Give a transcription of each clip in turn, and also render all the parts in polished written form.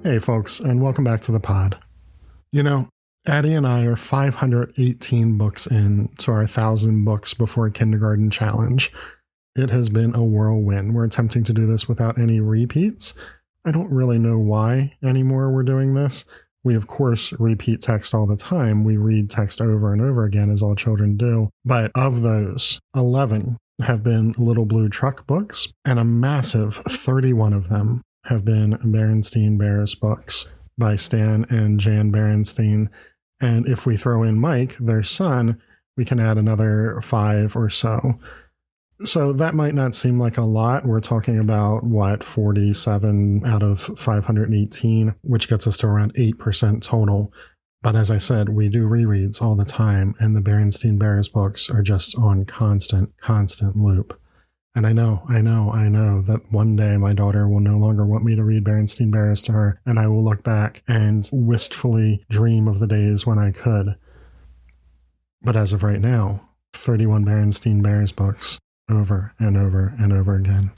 Hey folks, and welcome back to the pod. You know, Addie and I are 518 books in to our 1,000 books before kindergarten challenge. It has been a whirlwind. We're attempting to do this without any repeats. I don't really know why anymore we're doing this. We, of course, repeat text all the time. We read text over and over again, as all children do. But of those, 11 have been Little Blue Truck books, and a massive 31 of them have been Berenstain Bears books by Stan and Jan Berenstain. And if we throw in Mike, their son, we can add another 5 or so. So that might not seem like a lot. We're talking about, 47 out of 518, which gets us to around 8% total. But as I said, we do rereads all the time, and the Berenstain Bears books are just on constant loop. And I know that one day my daughter will no longer want me to read Berenstain Bears to her, and I will look back and wistfully dream of the days when I could. But as of right now, 31 Berenstain Bears books, over and over and over again.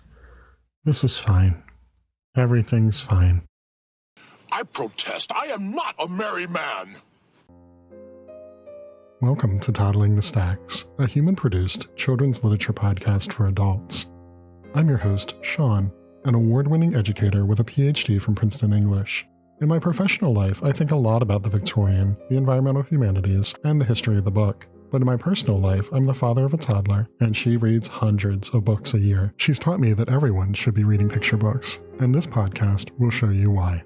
This is fine. Everything's fine. I protest. I am not a merry man. Welcome to Toddling the Stacks, a human-produced children's literature podcast for adults. I'm your host, Sean, an award-winning educator with a PhD from Princeton English. In my professional life, I think a lot about the Victorian, the environmental humanities, and the history of the book. But in my personal life, I'm the father of a toddler, and she reads hundreds of books a year. She's taught me that everyone should be reading picture books, and this podcast will show you why.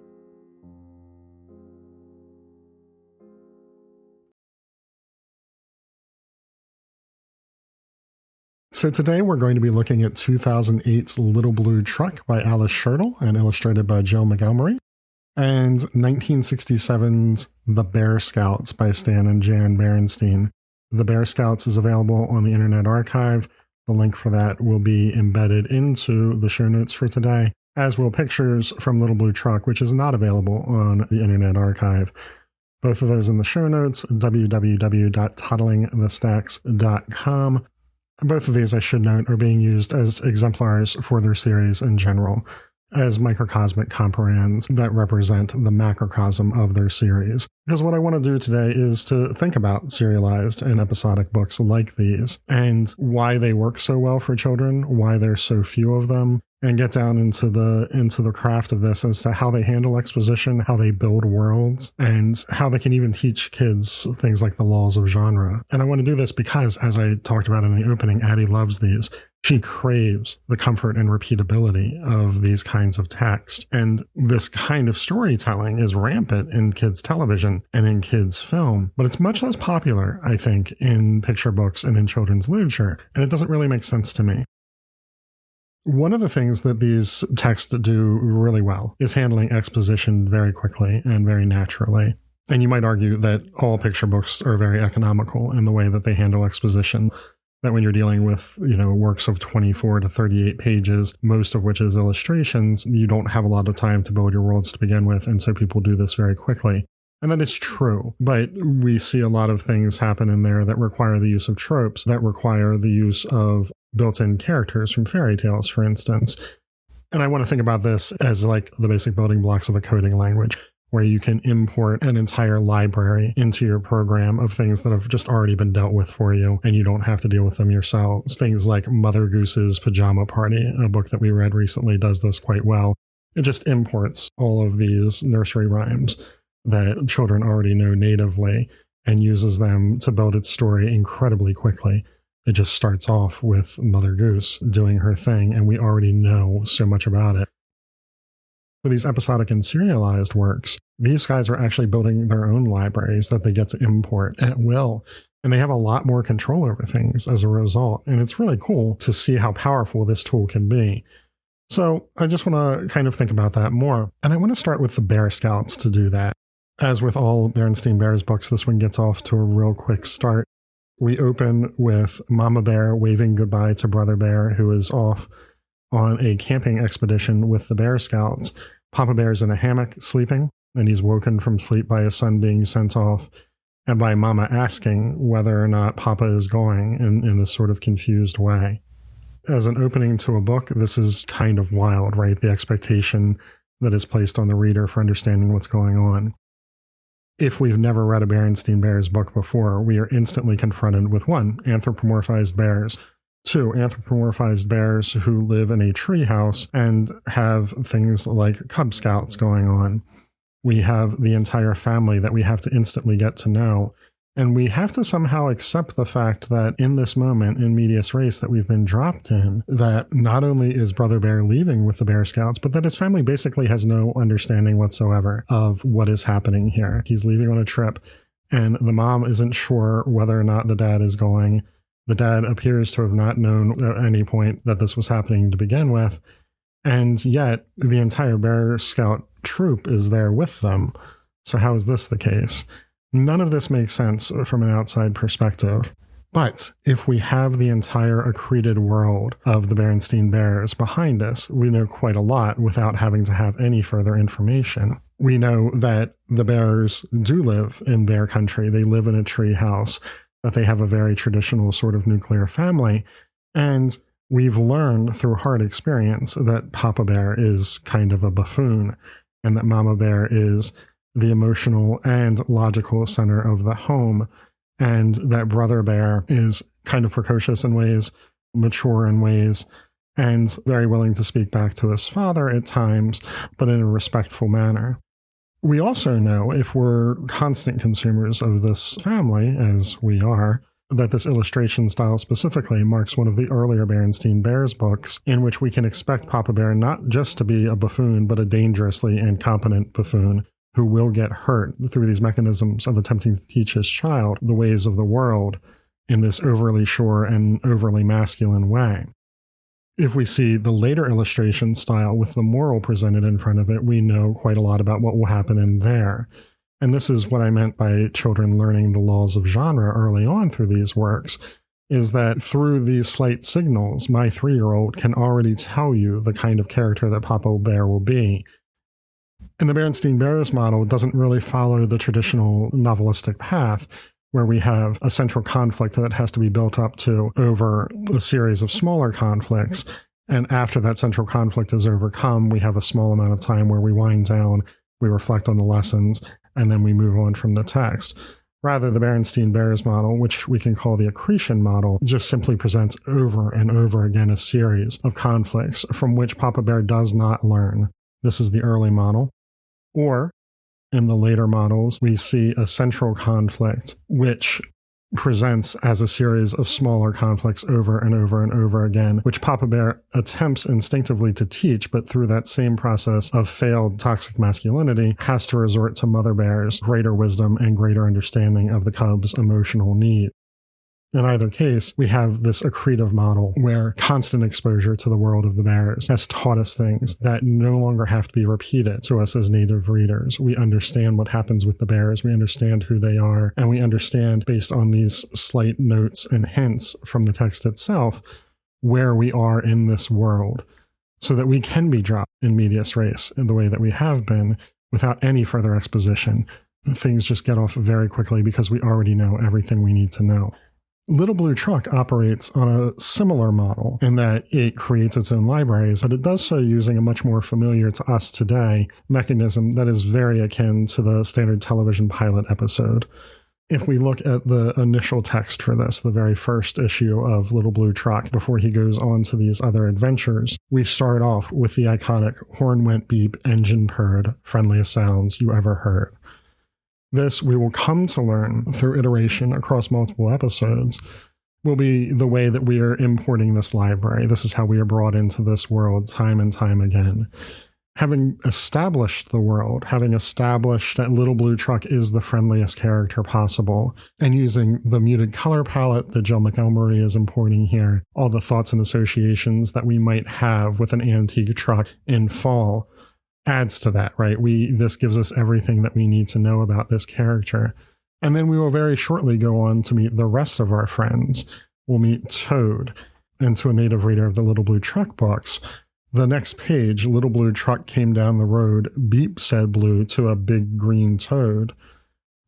So today we're going to be looking at 2008's Little Blue Truck by Alice Schertle and illustrated by Jill Montgomery, and 1967's The Bear Scouts by Stan and Jan Berenstain. The Bear Scouts is available on the Internet Archive. The link for that will be embedded into the show notes for today, as will pictures from Little Blue Truck, which is not available on the Internet Archive. Both of those in the show notes, www.toddlingthestacks.com. Both of these, I should note, are being used as exemplars for their series in general, as microcosmic comparands that represent the macrocosm of their series. Because what I want to do today is to think about serialized and episodic books like these, and why they work so well for children, why there's so few of them, and get down into the craft of this as to how they handle exposition, how they build worlds, and how they can even teach kids things like the laws of genre. And I want to do this because, as I talked about in the opening, Addie loves these. She craves the comfort and repeatability of these kinds of text. And this kind of storytelling is rampant in kids' television and in kids' film, but it's much less popular, I think, in picture books and in children's literature. And it doesn't really make sense to me. One of the things that these texts do really well is handling exposition very quickly and very naturally. And you might argue that all picture books are very economical in the way that they handle exposition. That when you're dealing with, works of 24 to 38 pages, most of which is illustrations, you don't have a lot of time to build your worlds to begin with, and so people do this very quickly. And that is true, but we see a lot of things happen in there that require the use of tropes, that require the use of built-in characters from fairy tales, for instance. And I want to think about this as like the basic building blocks of a coding language, where you can import an entire library into your program of things that have just already been dealt with for you, and you don't have to deal with them yourselves. Things like Mother Goose's Pajama Party, a book that we read recently, does this quite well. It just imports all of these nursery rhymes that children already know natively and uses them to build its story incredibly quickly. It just starts off with Mother Goose doing her thing, and we already know so much about it. For these episodic and serialized works, these guys are actually building their own libraries that they get to import at will, and they have a lot more control over things as a result, and it's really cool to see how powerful this tool can be. So I just want to kind of think about that more, and I want to start with the Bear Scouts to do that. As with all Berenstain Bears books, this one gets off to a real quick start. We open with Mama Bear waving goodbye to Brother Bear, who is off on a camping expedition with the Bear Scouts. Papa Bear's in a hammock sleeping, and he's woken from sleep by his son being sent off, and by Mama asking whether or not Papa is going in this sort of confused way. As an opening to a book, this is kind of wild, right? The expectation that is placed on the reader for understanding what's going on. If we've never read a Berenstain Bears book before, we are instantly confronted with 1, anthropomorphized bears, 2, anthropomorphized bears who live in a treehouse and have things like Cub Scouts going on. We have the entire family that we have to instantly get to know. And we have to somehow accept the fact that in this moment in medias res that we've been dropped in, that not only is Brother Bear leaving with the Bear Scouts, but that his family basically has no understanding whatsoever of what is happening here. He's leaving on a trip, and the mom isn't sure whether or not the dad is going. The dad appears to have not known at any point that this was happening to begin with, and yet the entire Bear Scout troop is there with them. So how is this the case? None of this makes sense from an outside perspective. But if we have the entire accreted world of the Berenstain Bears behind us, we know quite a lot without having to have any further information. We know that the bears do live in bear country. They live in a tree house, that they have a very traditional sort of nuclear family. And we've learned through hard experience that Papa Bear is kind of a buffoon, and that Mama Bear is the emotional and logical center of the home, and that Brother Bear is kind of precocious in ways, mature in ways, and very willing to speak back to his father at times, but in a respectful manner. We also know, if we're constant consumers of this family, as we are, that this illustration style specifically marks one of the earlier Berenstain Bears books, in which we can expect Papa Bear not just to be a buffoon, but a dangerously incompetent buffoon, who will get hurt through these mechanisms of attempting to teach his child the ways of the world in this overly sure and overly masculine way. If we see the later illustration style with the moral presented in front of it, we know quite a lot about what will happen in there. And this is what I meant by children learning the laws of genre early on through these works, is that through these slight signals, my 3-year-old can already tell you the kind of character that Papa Bear will be. And the Berenstain Bears model doesn't really follow the traditional novelistic path, where we have a central conflict that has to be built up to over a series of smaller conflicts. And after that central conflict is overcome, we have a small amount of time where we wind down, we reflect on the lessons, and then we move on from the text. Rather, the Berenstain Bears model, which we can call the accretion model, just simply presents over and over again a series of conflicts from which Papa Bear does not learn. This is the early model. Or, in the later models, we see a central conflict, which presents as a series of smaller conflicts over and over and over again, which Papa Bear attempts instinctively to teach, but through that same process of failed toxic masculinity, has to resort to Mother Bear's greater wisdom and greater understanding of the cub's emotional need. In either case, we have this accretive model where constant exposure to the world of the bears has taught us things that no longer have to be repeated to us as native readers. We understand what happens with the bears, we understand who they are, and we understand, based on these slight notes and hints from the text itself, where we are in this world, so that we can be dropped in medias res in the way that we have been without any further exposition. Things just get off very quickly because we already know everything we need to know. Little Blue Truck operates on a similar model in that it creates its own libraries, but it does so using a much more familiar to us today mechanism that is very akin to the standard television pilot episode. If we look at the initial text for this, the very first issue of Little Blue Truck, before he goes on to these other adventures, we start off with the iconic horn went beep, engine purred, friendliest sounds you ever heard. This, we will come to learn through iteration across multiple episodes, will be the way that we are importing this library. This is how we are brought into this world time and time again. Having established the world, having established that Little Blue Truck is the friendliest character possible, and using the muted color palette that Jill McElmurray is importing here, all the thoughts and associations that we might have with an antique truck in fall, adds to that, right? This gives us everything that we need to know about this character. And then we will very shortly go on to meet the rest of our friends. We'll meet Toad, and to a native reader of the Little Blue Truck books, the next page, Little Blue Truck came down the road, beep, said Blue to a big green toad.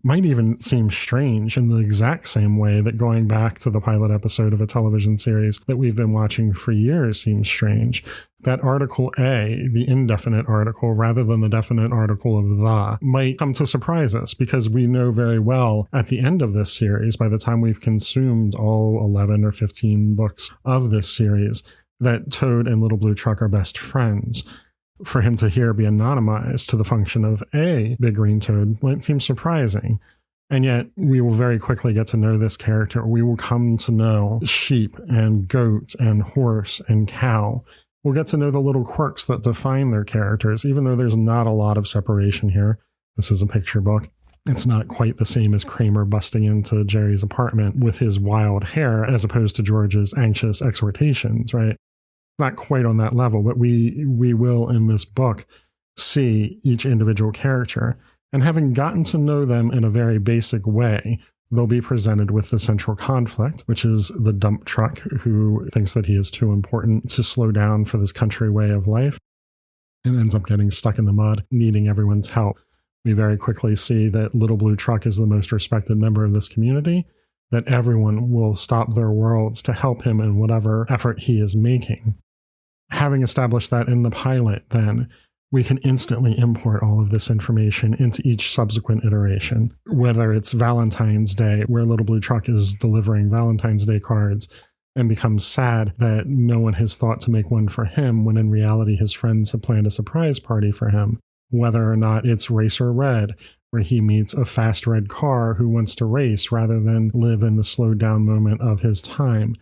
might even seem strange in the exact same way that going back to the pilot episode of a television series that we've been watching for years seems strange. That article A, the indefinite article, rather than the definite article of the, might come to surprise us because we know very well at the end of this series, by the time we've consumed all 11 or 15 books of this series, that Toad and Little Blue Truck are best friends. For him to here be anonymized to the function of a Big Green Toad might seem surprising. And yet we will very quickly get to know this character. We will come to know sheep and goat and horse and cow. We'll get to know the little quirks that define their characters, even though there's not a lot of separation here. This is a picture book. It's not quite the same as Kramer busting into Jerry's apartment with his wild hair as opposed to George's anxious exhortations, right? Not quite on that level, but we will in this book see each individual character. And having gotten to know them in a very basic way, they'll be presented with the central conflict, which is the dump truck who thinks that he is too important to slow down for this country way of life and ends up getting stuck in the mud, needing everyone's help. We very quickly see that Little Blue Truck is the most respected member of this community, that everyone will stop their worlds to help him in whatever effort he is making. Having established that in the pilot, then, we can instantly import all of this information into each subsequent iteration, whether it's Valentine's Day, where Little Blue Truck is delivering Valentine's Day cards and becomes sad that no one has thought to make one for him when in reality his friends have planned a surprise party for him, whether or not it's Racer Red, where he meets a fast red car who wants to race rather than live in the slowed down moment of his time.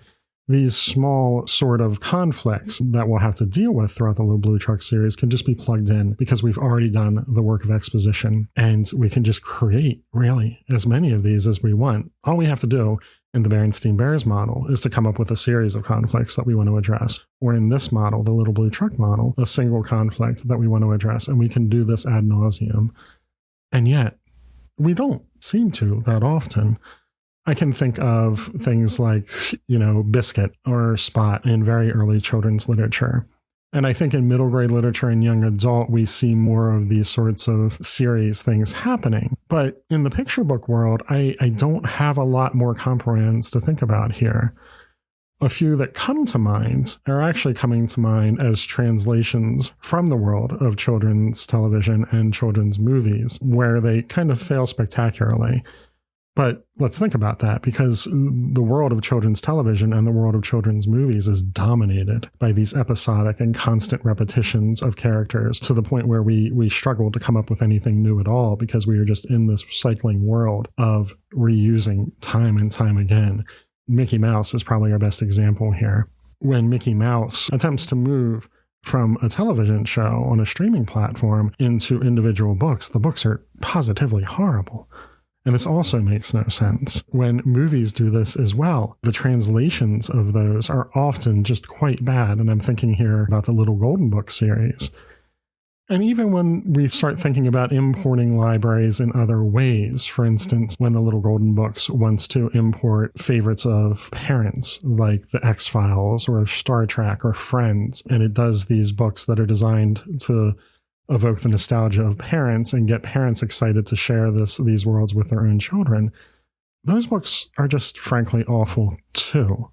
These small sort of conflicts that we'll have to deal with throughout the Little Blue Truck series can just be plugged in because we've already done the work of exposition, and we can just create really as many of these as we want. All we have to do in the Berenstain Bears model is to come up with a series of conflicts that we want to address, or in this model, the Little Blue Truck model, a single conflict that we want to address, and we can do this ad nauseum. And yet, we don't seem to that often. I can think of things like, Biscuit or Spot in very early children's literature. And I think in middle grade literature and young adult, we see more of these sorts of series things happening. But in the picture book world, I don't have a lot more comparands to think about here. A few that come to mind are actually coming to mind as translations from the world of children's television and children's movies, where they kind of fail spectacularly. But let's think about that, because the world of children's television and the world of children's movies is dominated by these episodic and constant repetitions of characters to the point where we struggle to come up with anything new at all because we are just in this cycling world of reusing time and time again. Mickey Mouse is probably our best example here. When Mickey Mouse attempts to move from a television show on a streaming platform into individual books, the books are positively horrible. And this also makes no sense. When movies do this as well, the translations of those are often just quite bad. And I'm thinking here about the Little Golden Book series. And even when we start thinking about importing libraries in other ways, for instance, when the Little Golden Books wants to import favorites of parents, like the X-Files or Star Trek or Friends, and it does these books that are designed to evoke the nostalgia of parents and get parents excited to share these worlds with their own children, those books are just frankly awful too.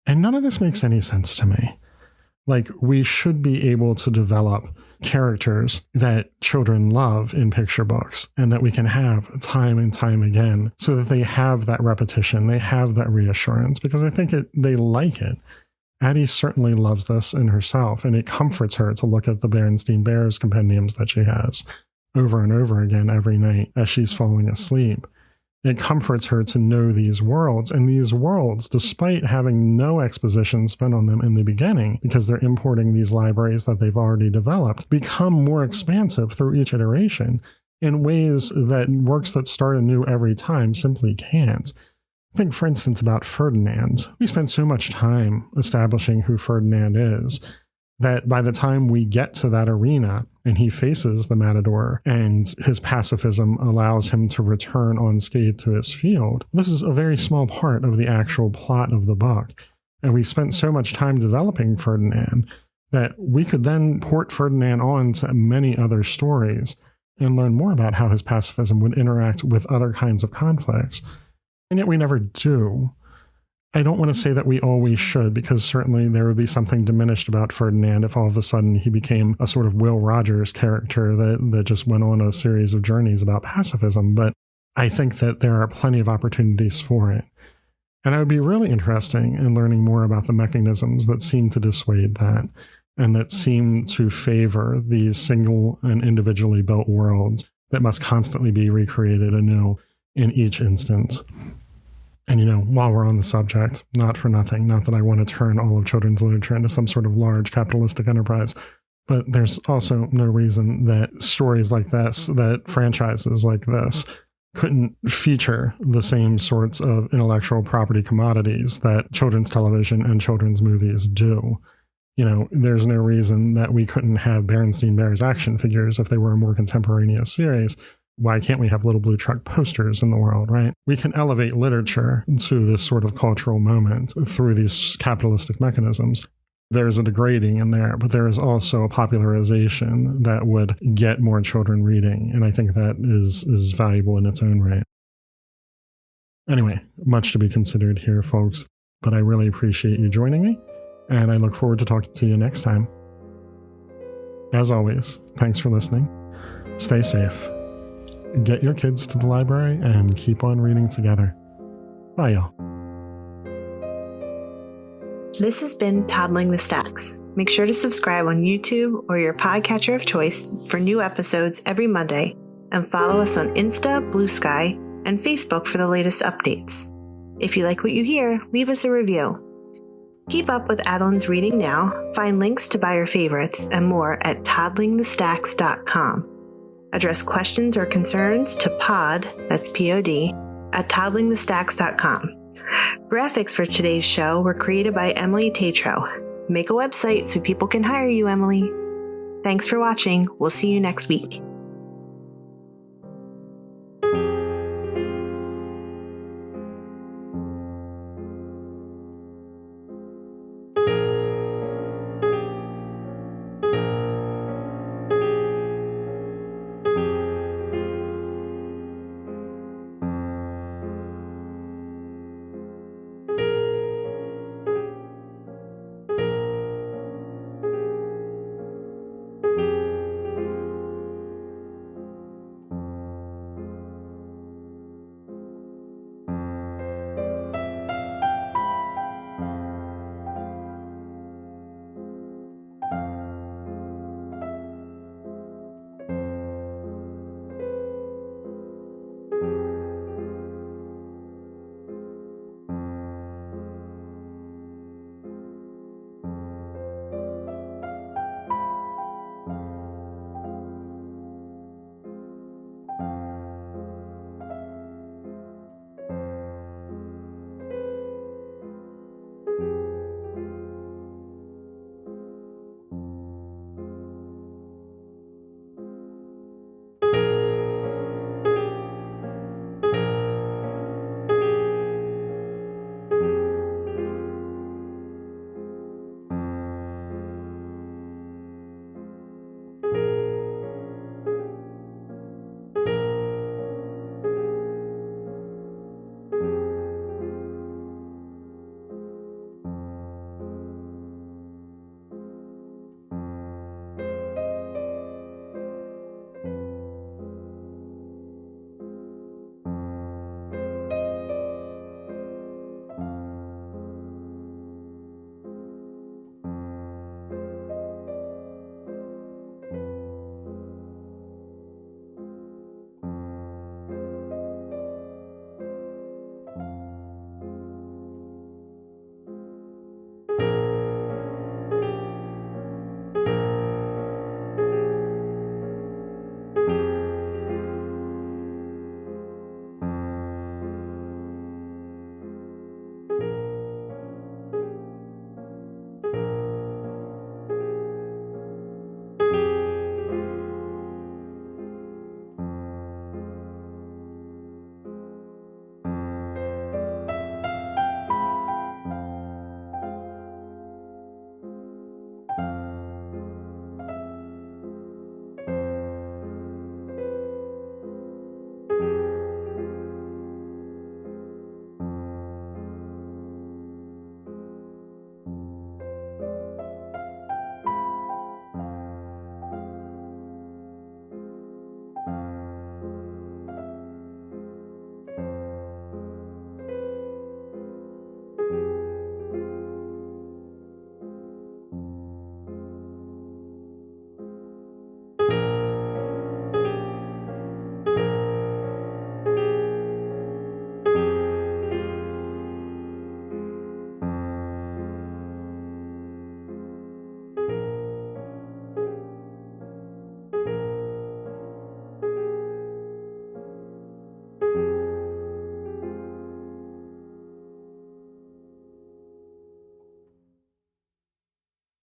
And none of this makes any sense to me. Like, we should be able to develop characters that children love in picture books and that we can have time and time again so that they have that repetition, they have that reassurance, because I think they like it. Addie certainly loves this in herself, and it comforts her to look at the Berenstain Bears compendiums that she has over and over again every night as she's falling asleep. It comforts her to know these worlds, and these worlds, despite having no exposition spent on them in the beginning, because they're importing these libraries that they've already developed, become more expansive through each iteration in ways that works that start anew every time simply can't. Think, for instance, about Ferdinand. We spend so much time establishing who Ferdinand is that by the time we get to that arena and he faces the Matador and his pacifism allows him to return unscathed to his field, this is a very small part of the actual plot of the book. And we spent so much time developing Ferdinand that we could then port Ferdinand on to many other stories and learn more about how his pacifism would interact with other kinds of conflicts. And yet we never do. I don't want to say that we always should, because certainly there would be something diminished about Ferdinand if all of a sudden he became a sort of Will Rogers character that just went on a series of journeys about pacifism. But I think that there are plenty of opportunities for it. And I would be really interested in learning more about the mechanisms that seem to dissuade that, and that seem to favor these single and individually built worlds that must constantly be recreated anew in each instance. And, while we're on the subject, not for nothing, not that I want to turn all of children's literature into some sort of large capitalistic enterprise, but there's also no reason that stories like this, that franchises like this, couldn't feature the same sorts of intellectual property commodities that children's television and children's movies do. There's no reason that we couldn't have Berenstain Bears action figures if they were a more contemporaneous series. Why can't we have Little Blue Truck posters in the world, right? We can elevate literature to this sort of cultural moment through these capitalistic mechanisms. There's a degrading in there, but there is also a popularization that would get more children reading, and I think that is valuable in its own right. Anyway, much to be considered here, folks, but I really appreciate you joining me, and I look forward to talking to you next time. As always, thanks for listening. Stay safe. Get your kids to the library and keep on reading together. Bye, y'all. This has been Toddling the Stacks. Make sure to subscribe on YouTube or your podcatcher of choice for new episodes every Monday, and follow us on Insta, Blue Sky, and Facebook for the latest updates. If you like what you hear, leave us a review. Keep up with Adeline's reading now, find links to buy your favorites, and more at toddlingthestacks.com. Address questions or concerns to pod, that's P-O-D, at toddlingthestacks.com. Graphics for today's show were created by Emily Tatro. Make a website so people can hire you, Emily. Thanks for watching. We'll see you next week.